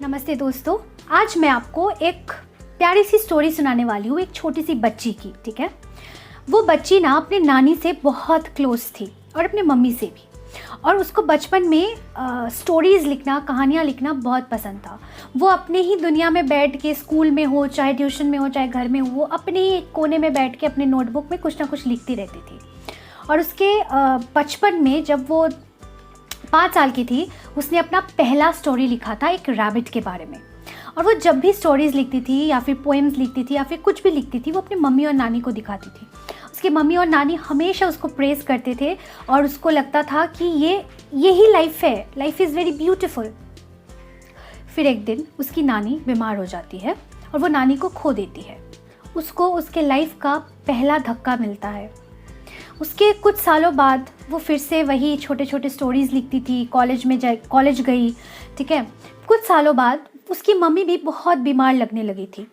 नमस्ते दोस्तों, आज मैं आपको एक प्यारी सी स्टोरी सुनाने वाली हूँ एक छोटी सी बच्ची की। ठीक है, वो बच्ची ना अपने नानी से बहुत क्लोज थी और अपने मम्मी से भी, और उसको बचपन में स्टोरीज़ लिखना, कहानियाँ लिखना बहुत पसंद था। वो अपने ही दुनिया में बैठ के, स्कूल में हो चाहे ट्यूशन में हो चाहे घर में हो, वो अपने ही एक कोने में बैठ के अपने नोटबुक में कुछ ना कुछ लिखती रहती थी। और उसके बचपन में जब वो 5 साल की थी, उसने अपना पहला स्टोरी लिखा था एक रैबिट के बारे में। और वो जब भी स्टोरीज़ लिखती थी या फिर पोएम्स लिखती थी या फिर कुछ भी लिखती थी, वो अपनी मम्मी और नानी को दिखाती थी। उसके मम्मी और नानी हमेशा उसको प्रेज़ करते थे और उसको लगता था कि यही लाइफ है, लाइफ इज़ वेरी ब्यूटीफुल। फिर एक दिन उसकी नानी बीमार हो जाती है और वो नानी को खो देती है। उसको उसके लाइफ का पहला धक्का मिलता है। उसके कुछ सालों बाद वो फिर से वही छोटे छोटे स्टोरीज़ लिखती थी, कॉलेज गई। ठीक है, कुछ सालों बाद उसकी मम्मी भी बहुत बीमार लगने लगी थी,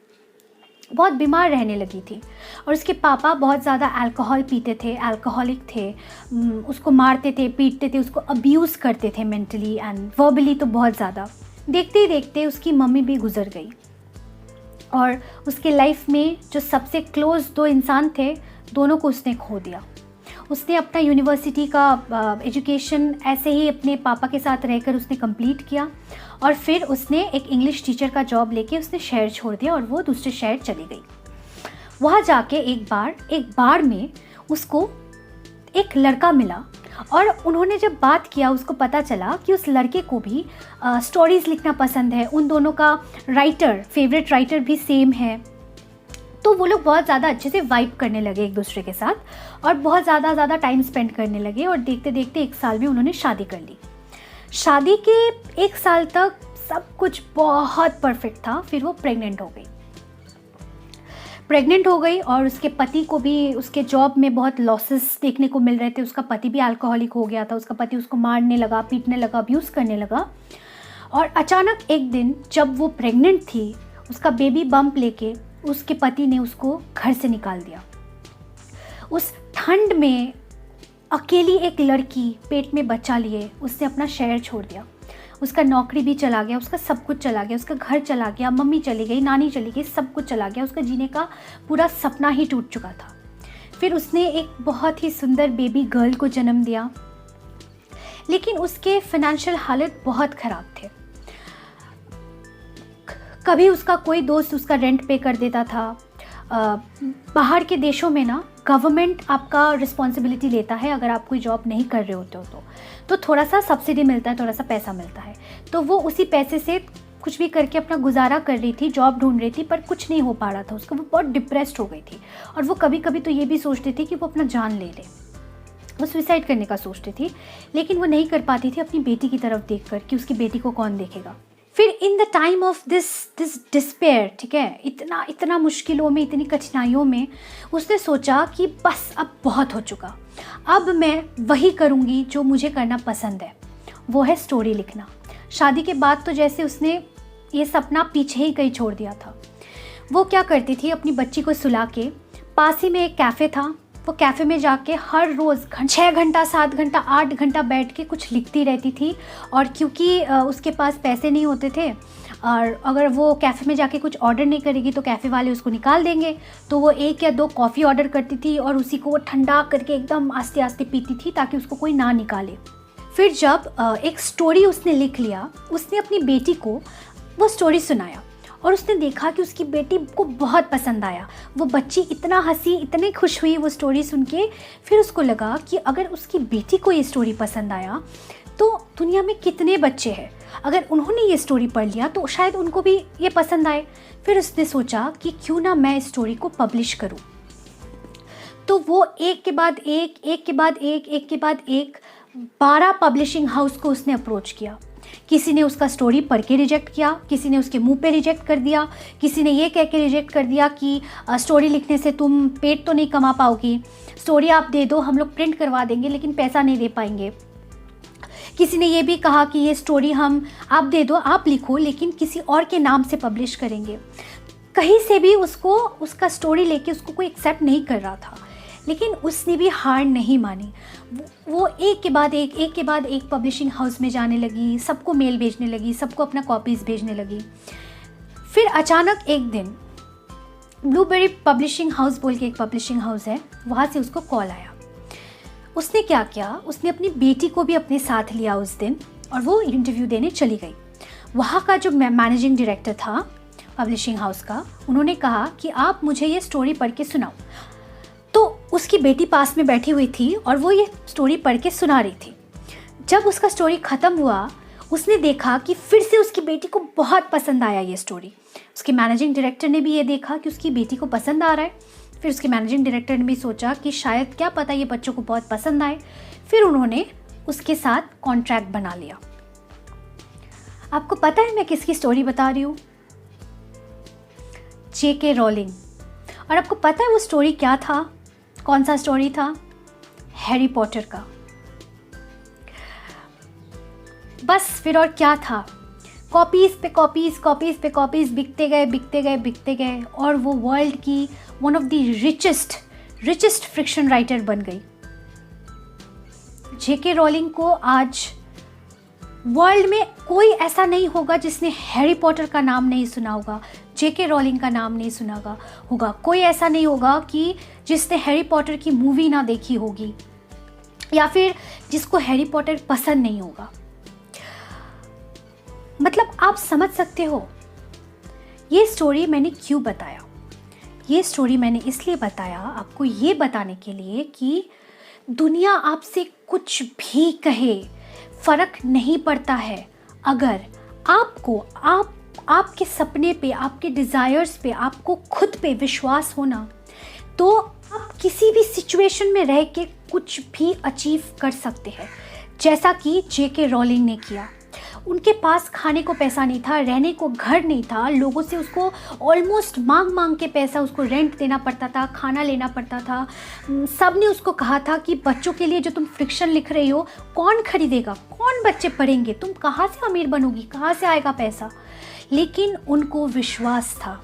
बहुत बीमार रहने लगी थी। और उसके पापा बहुत ज़्यादा अल्कोहल पीते थे, अल्कोहलिक थे। उसको मारते थे, पीटते थे, उसको अब्यूज़ करते थे मेंटली एंड वर्बली तो बहुत ज़्यादा। देखते ही देखते उसकी मम्मी भी गुजर गई और उसके लाइफ में जो सबसे क्लोज 2 इंसान थे, दोनों को उसने खो दिया। उसने अपना यूनिवर्सिटी का एजुकेशन ऐसे ही अपने पापा के साथ रहकर उसने कंप्लीट किया और फिर उसने एक इंग्लिश टीचर का जॉब लेके उसने शहर छोड़ दिया और वो दूसरे शहर चली गई। वहाँ जाके एक बार में उसको एक लड़का मिला और उन्होंने जब बात किया, उसको पता चला कि उस लड़के को भी स्टोरीज़ लिखना पसंद है। उन दोनों का फेवरेट राइटर भी सेम है। तो वो लोग बहुत ज़्यादा अच्छे से वाइब करने लगे एक दूसरे के साथ और बहुत ज़्यादा टाइम स्पेंड करने लगे। और देखते देखते 1 साल में उन्होंने शादी कर ली। शादी के 1 साल तक सब कुछ बहुत परफेक्ट था। फिर वो प्रेग्नेंट हो गई और उसके पति को भी उसके जॉब में बहुत लॉसेस देखने को मिल रहे थे। उसका पति भी अल्कोहलिक हो गया था। उसका पति उसको मारने लगा, पीटने लगा, अब्यूज़ करने लगा। और अचानक एक दिन जब वो प्रेग्नेंट थी, उसका बेबी बम्प लेके उसके पति ने उसको घर से निकाल दिया। उस ठंड में अकेली एक लड़की पेट में बच्चा लिए उसने अपना शहर छोड़ दिया। उसका नौकरी भी चला गया, उसका सब कुछ चला गया, उसका घर चला गया, मम्मी चली गई, नानी चली गई, सब कुछ चला गया। उसका जीने का पूरा सपना ही टूट चुका था। फिर उसने एक बहुत ही सुंदर बेबी गर्ल को जन्म दिया, लेकिन उसके फाइनेंशियल हालत बहुत ख़राब थे। कभी उसका कोई दोस्त उसका रेंट पे कर देता था। बाहर के देशों में ना गवर्नमेंट आपका रिस्पॉन्सिबिलिटी लेता है अगर आप कोई जॉब नहीं कर रहे होते हो तो थोड़ा सा सब्सिडी मिलता है, थोड़ा सा पैसा मिलता है। तो वो उसी पैसे से कुछ भी करके अपना गुजारा कर रही थी, जॉब ढूंढ रही थी, पर कुछ नहीं हो पा रहा था उसको। वो बहुत डिप्रेस्ड हो गई थी और वो कभी कभी तो ये भी सोचती थी कि वो अपना जान ले। वो सुसाइड करने का सोचती थी, लेकिन वो नहीं कर पाती थी अपनी बेटी की तरफ देखकर कि उसकी बेटी को कौन देखेगा। फिर in the time of this despair, ठीक है, इतना मुश्किलों में, इतनी कठिनाइयों में उसने सोचा कि बस अब बहुत हो चुका, अब मैं वही करूँगी जो मुझे करना पसंद है, वो है स्टोरी लिखना। शादी के बाद तो जैसे उसने ये सपना पीछे ही कहीं छोड़ दिया था। वो क्या करती थी, अपनी बच्ची को सुला के पास ही में एक कैफ़े था, वो कैफ़े में जाके हर रोज़ 6 घंटा, 7 घंटा, 8 घंटा बैठ के कुछ लिखती रहती थी। और क्योंकि उसके पास पैसे नहीं होते थे और अगर वो कैफ़े में जाके कुछ ऑर्डर नहीं करेगी तो कैफ़े वाले उसको निकाल देंगे, तो वो 1 या 2 कॉफ़ी ऑर्डर करती थी और उसी को वो ठंडा करके एकदम आस्ते आस्ते पीती थी ताकि उसको कोई ना निकाले। फिर जब एक स्टोरी उसने लिख लिया, उसने अपनी बेटी को वो स्टोरी सुनाया और उसने देखा कि उसकी बेटी को बहुत पसंद आया। वो बच्ची इतना हंसी, इतनी खुश हुई वो स्टोरी सुन के। फिर उसको लगा कि अगर उसकी बेटी को ये स्टोरी पसंद आया तो दुनिया में कितने बच्चे हैं, अगर उन्होंने ये स्टोरी पढ़ लिया तो शायद उनको भी ये पसंद आए। फिर उसने सोचा कि क्यों ना मैं इस स्टोरी को पब्लिश करूं। तो वो एक के बाद एक 12 पब्लिशिंग हाउस को उसने अप्रोच किया। किसी ने उसका स्टोरी पढ़ के रिजेक्ट किया, किसी ने उसके मुंह पे रिजेक्ट कर दिया, किसी ने ये कह के रिजेक्ट कर दिया कि स्टोरी लिखने से तुम पेट तो नहीं कमा पाओगी, स्टोरी आप दे दो, हम लोग प्रिंट करवा देंगे लेकिन पैसा नहीं दे पाएंगे। किसी ने ये भी कहा कि ये स्टोरी आप दे दो, आप लिखो, लेकिन किसी और के नाम से पब्लिश करेंगे। कहीं से भी उसका स्टोरी लेके उसको कोई एक्सेप्ट नहीं कर रहा था। लेकिन उसने भी हार नहीं मानी। वो एक के बाद एक पब्लिशिंग हाउस में जाने लगी, सबको मेल भेजने लगी, सबको अपना कॉपीज़ भेजने लगी। फिर अचानक एक दिन ब्लूबेरी पब्लिशिंग हाउस बोल के एक पब्लिशिंग हाउस है, वहाँ से उसको कॉल आया। उसने क्या किया, उसने अपनी बेटी को भी अपने साथ लिया उस दिन और वो इंटरव्यू देने चली गई। वहाँ का जो मैनेजिंग डायरेक्टर था पब्लिशिंग हाउस का, उन्होंने कहा कि आप मुझे ये स्टोरी पढ़ के सुनाओ। तो उसकी बेटी पास में बैठी हुई थी और वो ये स्टोरी पढ़ के सुना रही थी। जब उसका स्टोरी ख़त्म हुआ, उसने देखा कि फिर से उसकी बेटी को बहुत पसंद आया ये स्टोरी। उसके मैनेजिंग डायरेक्टर ने भी ये देखा कि उसकी बेटी को पसंद आ रहा है। फिर उसके मैनेजिंग डायरेक्टर ने भी सोचा कि शायद क्या पता ये बच्चों को बहुत पसंद आए। फिर उन्होंने उसके साथ कॉन्ट्रैक्ट बना लिया। आपको पता है मैं किसकी स्टोरी बता रही हूँ? J.K. रोलिंग। और आपको पता है वो स्टोरी क्या था? कौन सा स्टोरी था? हैरी पॉटर का। बस फिर और क्या था, कॉपीज़ पे कॉपीज़ बिकते गए और वो वर्ल्ड की one of the richest fiction writer बन गई। J.K. रोलिंग को आज वर्ल्ड में कोई ऐसा नहीं होगा जिसने हैरी पॉटर का नाम नहीं सुना होगा, J.K. रोलिंग का नाम नहीं सुना होगा। कोई ऐसा नहीं होगा कि जिसने हैरी पॉटर की मूवी ना देखी होगी या फिर जिसको हैरी पॉटर पसंद नहीं होगा। मतलब आप समझ सकते हो ये स्टोरी मैंने क्यों बताया। ये स्टोरी मैंने इसलिए बताया आपको ये बताने के लिए कि दुनिया आपसे कुछ भी कहे, फ़र्क नहीं पड़ता है। अगर आपको आपके सपने पे, आपके डिज़ायर्स पे, आपको खुद पे विश्वास होना, तो आप किसी भी सिचुएशन में रह के कुछ भी अचीव कर सकते हैं, जैसा कि J.K. रोलिंग ने किया। उनके पास खाने को पैसा नहीं था, रहने को घर नहीं था, लोगों से उसको ऑलमोस्ट मांग के पैसा उसको रेंट देना पड़ता था, खाना लेना पड़ता था। सब ने उसको कहा था कि बच्चों के लिए जो तुम फिक्शन लिख रही हो कौन खरीदेगा, कौन बच्चे पढ़ेंगे, तुम कहाँ से अमीर बनोगी, कहाँ से आएगा पैसा। लेकिन उनको विश्वास था,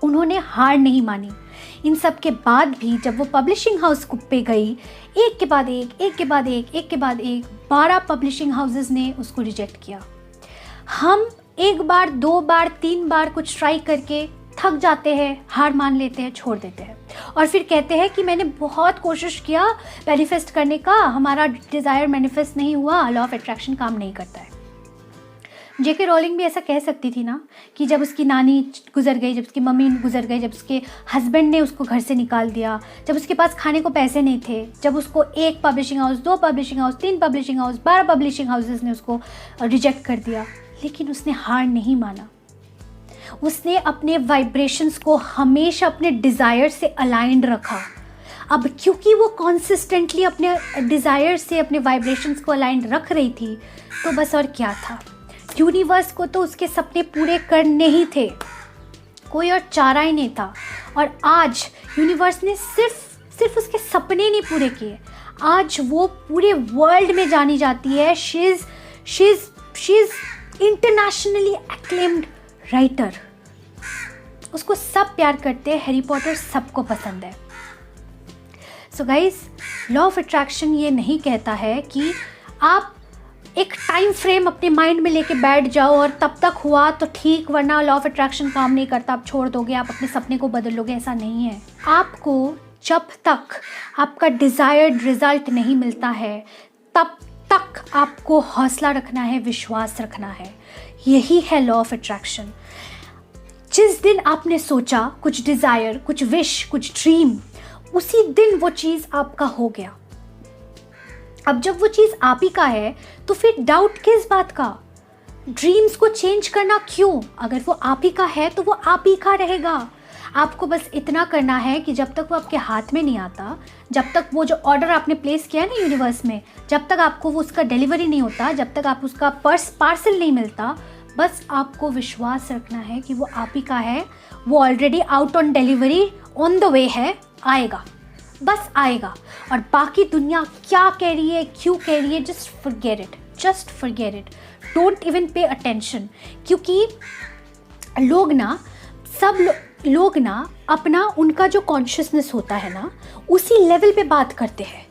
उन्होंने हार नहीं मानी। इन सब के बाद भी जब वो पब्लिशिंग हाउस पे गई, एक के बाद एक 12 पब्लिशिंग हाउसेस ने उसको रिजेक्ट किया। हम एक बार, दो बार, 3 बार कुछ ट्राई करके थक जाते हैं, हार मान लेते हैं, छोड़ देते हैं और फिर कहते हैं कि मैंने बहुत कोशिश किया मैनिफेस्ट करने का, हमारा डिज़ायर मैनिफेस्ट नहीं हुआ, लॉ ऑफ अट्रैक्शन काम नहीं करता है। J.K. रोलिंग भी ऐसा कह सकती थी ना कि जब उसकी नानी गुजर गई, जब उसकी मम्मी गुजर गई, जब उसके हस्बैंड ने उसको घर से निकाल दिया, जब उसके पास खाने को पैसे नहीं थे, जब उसको 1 publishing house, 2 publishing house, 3 publishing house, 12 publishing houses ने उसको रिजेक्ट कर दिया, लेकिन उसने हार नहीं माना। उसने अपने वाइब्रेशंस को हमेशा अपने डिज़ायर से अलाइंड रखा। अब क्योंकि वो कॉन्सिस्टेंटली अपने डिज़ायर से, अपने वाइब्रेशंस को अलाइंड रख रही थी, तो बस और क्या था, यूनिवर्स को तो उसके सपने पूरे करने ही थे, कोई और चारा ही नहीं था। और आज यूनिवर्स ने सिर्फ उसके सपने नहीं पूरे किए, आज वो पूरे वर्ल्ड में जानी जाती है। She is internationally acclaimed writer. उसको सब प्यार करते हैं, हैरी पॉटर सबको पसंद है। So guys, law of attraction ये नहीं कहता है कि आप एक टाइम फ्रेम अपने माइंड में लेके बैठ जाओ और तब तक हुआ तो ठीक, वरना लॉ ऑफ अट्रैक्शन काम नहीं करता, आप छोड़ दोगे, आप अपने सपने को बदल लोगे। ऐसा नहीं है। आपको जब तक आपका डिज़ायर्ड रिजल्ट नहीं मिलता है, तब तक आपको हौसला रखना है, विश्वास रखना है। यही है लॉ ऑफ अट्रैक्शन। जिस दिन आपने सोचा, कुछ डिज़ायर, कुछ विश, कुछ ड्रीम, उसी दिन वो चीज़ आपका हो गया। अब जब वो चीज़ आप ही का है तो फिर डाउट किस बात का? ड्रीम्स को चेंज करना क्यों? अगर वो आप ही का है तो वो आप ही का रहेगा। आपको बस इतना करना है कि जब तक वो आपके हाथ में नहीं आता, जब तक वो जो ऑर्डर आपने प्लेस किया है ना यूनिवर्स में, जब तक आपको वो उसका डिलीवरी नहीं होता, जब तक आप उसका पार्सल नहीं मिलता, बस आपको विश्वास रखना है कि वो आप ही का है, वो already out on delivery, on the way है, आएगा, बस आएगा। और बाकी दुनिया क्या कह रही है, क्यों कह रही है, just forget it, don't even pay attention. क्योंकि लोग ना लोग ना अपना उनका जो कॉन्शियसनेस होता है ना उसी लेवल पे बात करते हैं,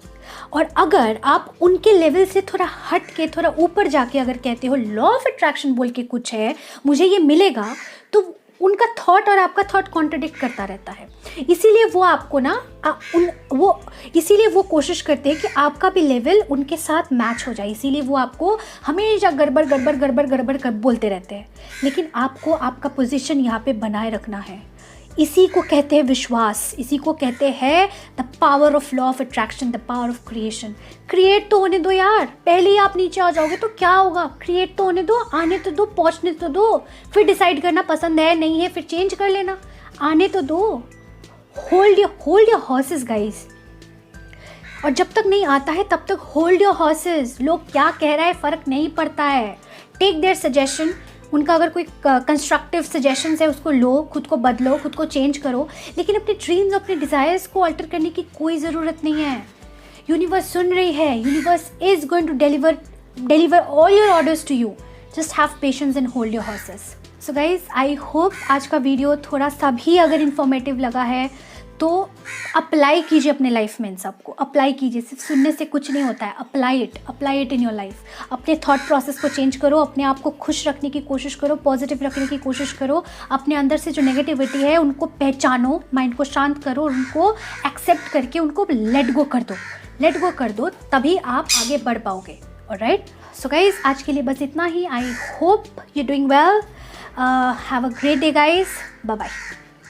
और अगर आप उनके लेवल से थोड़ा हट के थोड़ा ऊपर जाके अगर कहते हो लॉ ऑफ अट्रैक्शन बोल के कुछ है, मुझे ये मिलेगा, तो उनका थॉट और आपका थॉट कॉन्ट्रडिक्ट करता रहता है। इसीलिए वो आपको ना इसीलिए वो कोशिश करते हैं कि आपका भी लेवल उनके साथ मैच हो जाए, इसीलिए वो आपको हमेशा गड़बड़ गड़बड़ गड़बड़ गड़बड़ कर बोलते रहते हैं। लेकिन आपको आपका पोजीशन यहाँ पे बनाए रखना है। इसी को कहते हैं विश्वास, इसी को कहते हैं the power of law of attraction, the power of creation. Create तो होने दो यार, पहले ही आप नीचे आ जाओगे तो क्या होगा? क्रिएट तो होने दो, आने तो दो, पहुंचने तो दो, फिर डिसाइड करना पसंद है नहीं है, फिर चेंज कर लेना, आने तो दो। होल्ड योर हॉर्सेस गाइज, और जब तक नहीं आता है तब तक होल्ड योर हॉर्सेस। लोग क्या कह रहा है फ़र्क नहीं पड़ता है, टेक देयर सजेशन। उनका अगर कोई कंस्ट्रक्टिव सजेशंस है उसको लो, खुद को बदलो, खुद को चेंज करो, लेकिन अपने ड्रीम्स, अपने डिज़ायर्स को अल्टर करने की कोई ज़रूरत नहीं है। यूनिवर्स सुन रही है, universe is going to deliver all your orders to you. Just have patience and hold your horses. So guys, I hope आज का वीडियो थोड़ा सा भी अगर इन्फॉर्मेटिव लगा है तो अप्लाई कीजिए अपने लाइफ में, इन सबको अप्लाई कीजिए। सिर्फ सुनने से कुछ नहीं होता है, apply it in your life. अपने थॉट प्रोसेस को चेंज करो, अपने आप को खुश रखने की कोशिश करो, पॉजिटिव रखने की कोशिश करो। अपने अंदर से जो नेगेटिविटी है उनको पहचानो, माइंड को शांत करो, उनको एक्सेप्ट करके उनको लेट गो कर दो, तभी आप आगे बढ़ पाओगे। ऑलराइट, सो गाइज, आज के लिए बस इतना ही। I hope you doing well. Have a great day guys, bye bye.